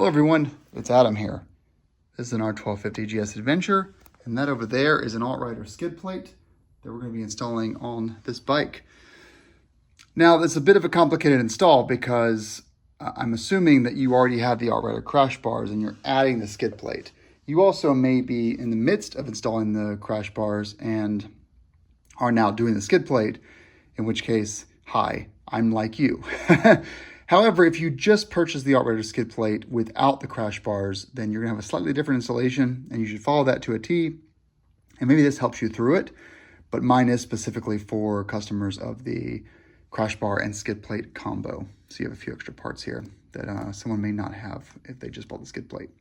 Hello everyone, it's Adam here. This is an R1250GS Adventure, and that over there is an AltRider skid plate that we're going to be installing on this bike. Now, it's a bit of a complicated install because I'm assuming that you already have the AltRider crash bars and you're adding the skid plate. You also may be in the midst of installing the crash bars and are now doing the skid plate, in which case, hi, I'm like you. However, if you just purchase the AltRider skid plate without the crash bars, then you're gonna have a slightly different installation and you should follow that to a T. And maybe this helps you through it, but mine is specifically for customers of the crash bar and skid plate combo. So you have a few extra parts here that someone may not have if they just bought the skid plate.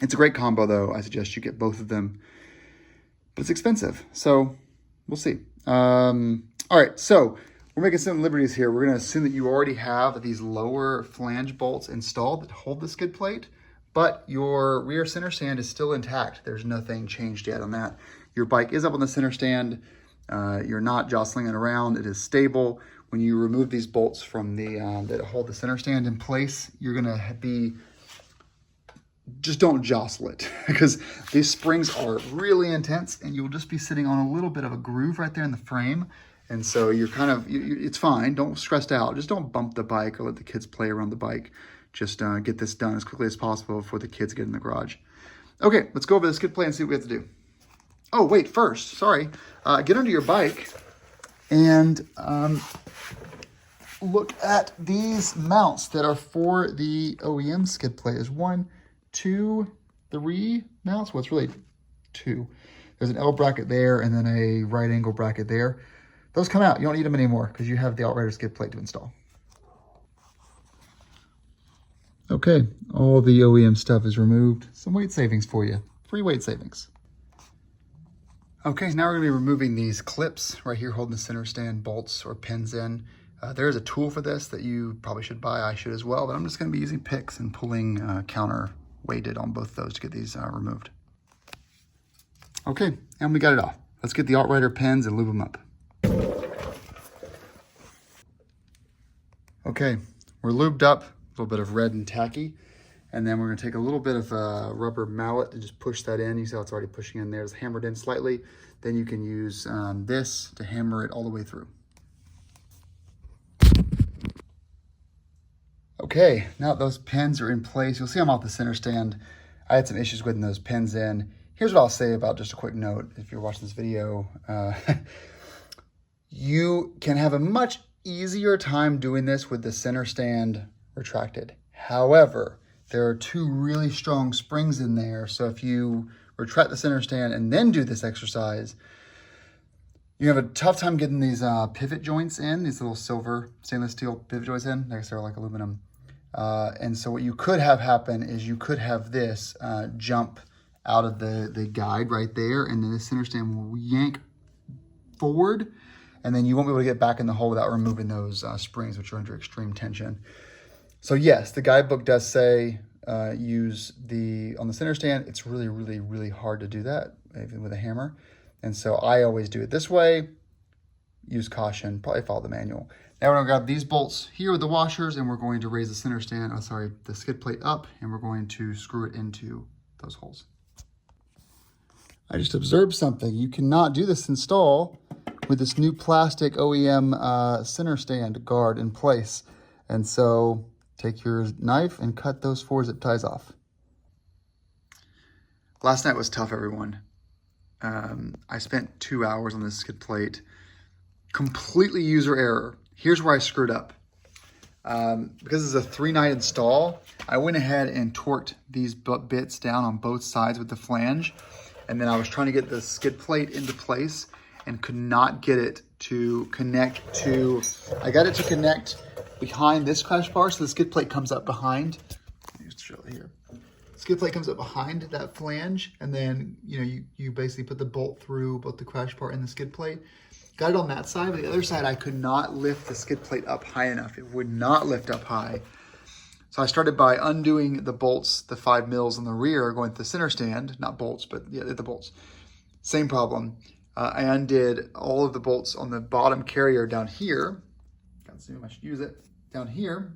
It's a great combo though. I suggest you get both of them, but it's expensive. So we'll see. All right, so we're making some liberties here. We're gonna assume that you already have these lower flange bolts installed that hold the skid plate, but your rear center stand is still intact. There's nothing changed yet on that. Your bike is up on the center stand. You're not jostling it around. It is stable. When you remove these bolts from the that hold the center stand in place, you're gonna be, just don't jostle it because these springs are really intense and you'll just be sitting on a little bit of a groove right there in the frame. And so you're kind of, it's fine. Don't stress out. Just don't bump the bike or let the kids play around the bike. Just get this done as quickly as possible before the kids get in the garage. Okay, let's go over the skid plate and see what we have to do. Oh, wait, first, sorry. Get under your bike and look at these mounts that are for the OEM skid plate. There's 1, 2, 3 mounts. Well, it's really 2. There's an L bracket there and then a right angle bracket there. Those come out. You don't need them anymore because you have the AltRider skid plate to install. Okay, all the OEM stuff is removed. Some weight savings for you. 3 weight savings. Okay, now we're going to be removing these clips right here holding the center stand bolts or pins in. There is a tool for this that you probably should buy. I should as well, but I'm just going to be using picks and pulling counter weighted on both of those to get these removed. Okay, and we got it off. Let's get the AltRider pins and lube them up. Okay, we're lubed up, a little bit of red and tacky, and then we're gonna take a little bit of rubber mallet and just push that in. You see how it's already pushing in there. It's hammered in slightly. Then you can use this to hammer it all the way through. Okay, now those pins are in place. You'll see I'm off the center stand. I had some issues getting those pins in. Here's what I'll say about just a quick note. If you're watching this video, you can have a much easier time doing this with the center stand retracted. However, there are 2 really strong springs in there. So if you retract the center stand and then do this exercise, you have a tough time getting these pivot joints in, these little silver stainless steel pivot joints in. They're like aluminum. And so what you could have happen is you could have this jump out of the guide right there, and then the center stand will yank forward, and then you won't be able to get back in the hole without removing those springs, which are under extreme tension. So yes, the guidebook does say use on the center stand. It's really, really, really hard to do that, even with a hammer. And so I always do it this way, use caution, probably follow the manual. Now we're gonna grab these bolts here with the washers and we're going to raise the center stand, the skid plate up, and we're going to screw it into those holes. I just observed something. You cannot do this install with this new plastic OEM center stand guard in place. And so take your knife and cut those 4 zip ties off. Last night was tough, everyone. I spent 2 hours on this skid plate. Completely user error. Here's where I screwed up. Because it's a 3-night install, I went ahead and torqued these bits down on both sides with the flange. And then I was trying to get the skid plate into place and could not get it to connect to, I got it to connect behind this crash bar, so the skid plate comes up behind. Let me just show it here. Skid plate comes up behind that flange, and then you basically put the bolt through both the crash bar and the skid plate. Got it on that side, but the other side I could not lift the skid plate up high enough. It would not lift up high. So I started by undoing the bolts, the 5 mils on the rear, going to the center stand, not bolts, but yeah, the bolts. Same problem. I undid all of the bolts on the bottom carrier down here. Can't see if I should use it. Down here.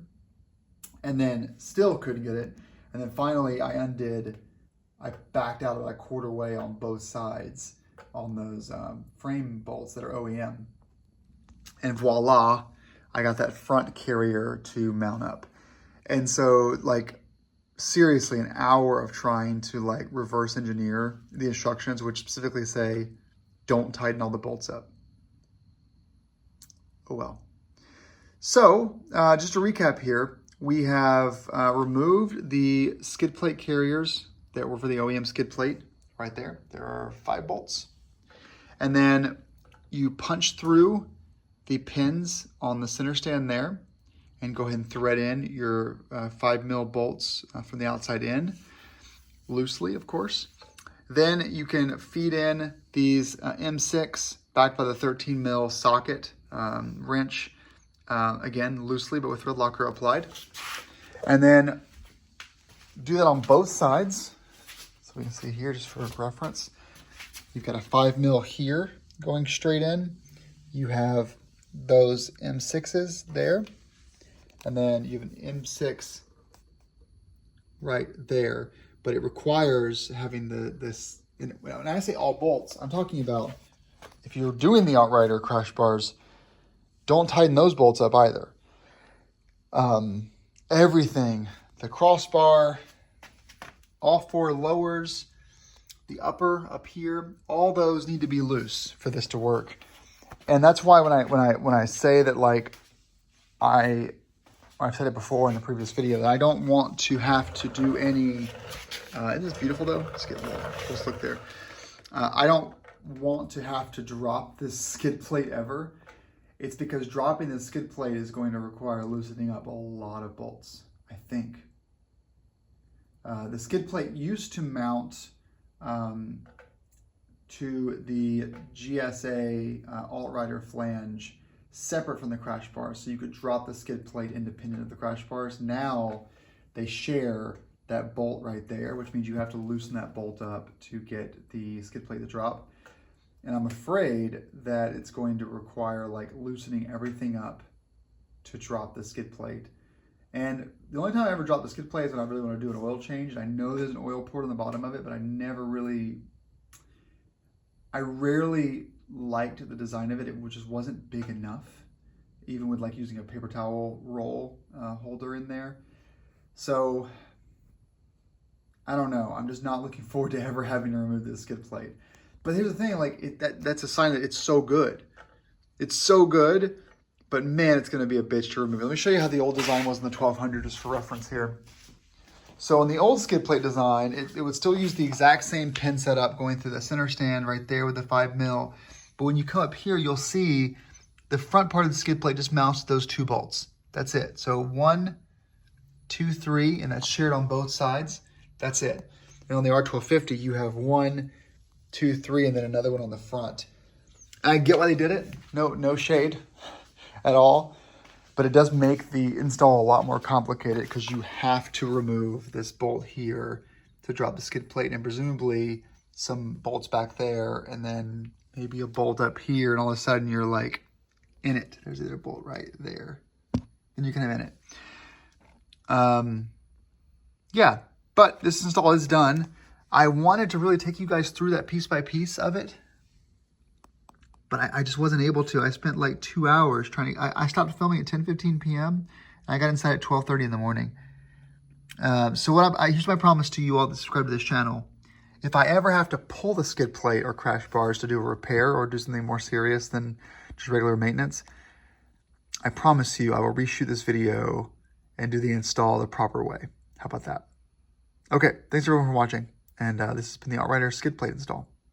And then still couldn't get it. And then finally I backed out about a quarter way on both sides on those frame bolts that are OEM. And voila, I got that front carrier to mount up. And so like seriously an hour of trying to like reverse engineer the instructions, which specifically say, don't tighten all the bolts up. Oh well. So just to recap here, we have removed the skid plate carriers that were for the OEM skid plate right there. There are 5 bolts. And then you punch through the pins on the center stand there and go ahead and thread in your 5mm bolts from the outside in, loosely, of course. Then you can feed in these M6 backed by the 13mm socket wrench, again, loosely, but with thread locker applied. And then do that on both sides. So we can see here, just for reference, you've got a 5mm here going straight in. You have those M6s there. And then you have an M6 right there. But it requires having this, when I say all bolts, I'm talking about if you're doing the AltRider crash bars, don't tighten those bolts up either. Everything, the crossbar, all 4 lowers, the upper up here, all those need to be loose for this to work. And that's why when I say that, like, I've said it before in the previous video, that I don't want to have to do any, isn't this beautiful though? Let's get a little close look there. I don't want to have to drop this skid plate ever. It's because dropping the skid plate is going to require loosening up a lot of bolts, I think. The skid plate used to mount to the GSA AltRider flange separate from the crash bar, so you could drop the skid plate independent of the crash bars. Now they share that bolt right there, which means you have to loosen that bolt up to get the skid plate to drop. And I'm afraid that it's going to require like loosening everything up to drop the skid plate. And the only time I ever drop the skid plate is when I really want to do an oil change. And I know there's an oil port on the bottom of it, but I rarely liked the design of it. It just wasn't big enough, even with like using a paper towel roll holder in there. So I don't know. I'm just not looking forward to ever having to remove this skid plate. But here's the thing, like that's a sign that it's so good. It's so good, but man, it's going to be a bitch to remove. Let me show you how the old design was in the 1200 just for reference here. So in the old skid plate design, it would still use the exact same pin setup going through the center stand right there with the 5mm. But when you come up here, you'll see the front part of the skid plate just mounts those 2 bolts. That's it. So 1, 2, 3, and that's shared on both sides. That's it. And on the R1250, you have 1, 2, 3, and then another one on the front. I get why they did it. No shade at all. But it does make the install a lot more complicated because you have to remove this bolt here to drop the skid plate, and presumably some bolts back there, and then maybe a bolt up here, and all of a sudden you're like in it. There's the other bolt right there. And you can have in it. Yeah, but this install is done. I wanted to really take you guys through that piece by piece of it, but I just wasn't able to. I spent like 2 hours trying to, I stopped filming at 10:15 p.m. and I got inside at 12:30 in the morning. So here's my promise to you all that subscribe to this channel. If I ever have to pull the skid plate or crash bars to do a repair or do something more serious than just regular maintenance, I promise you I will reshoot this video and do the install the proper way. How about that? Okay, thanks everyone for watching. And this has been the AltRider skid plate install.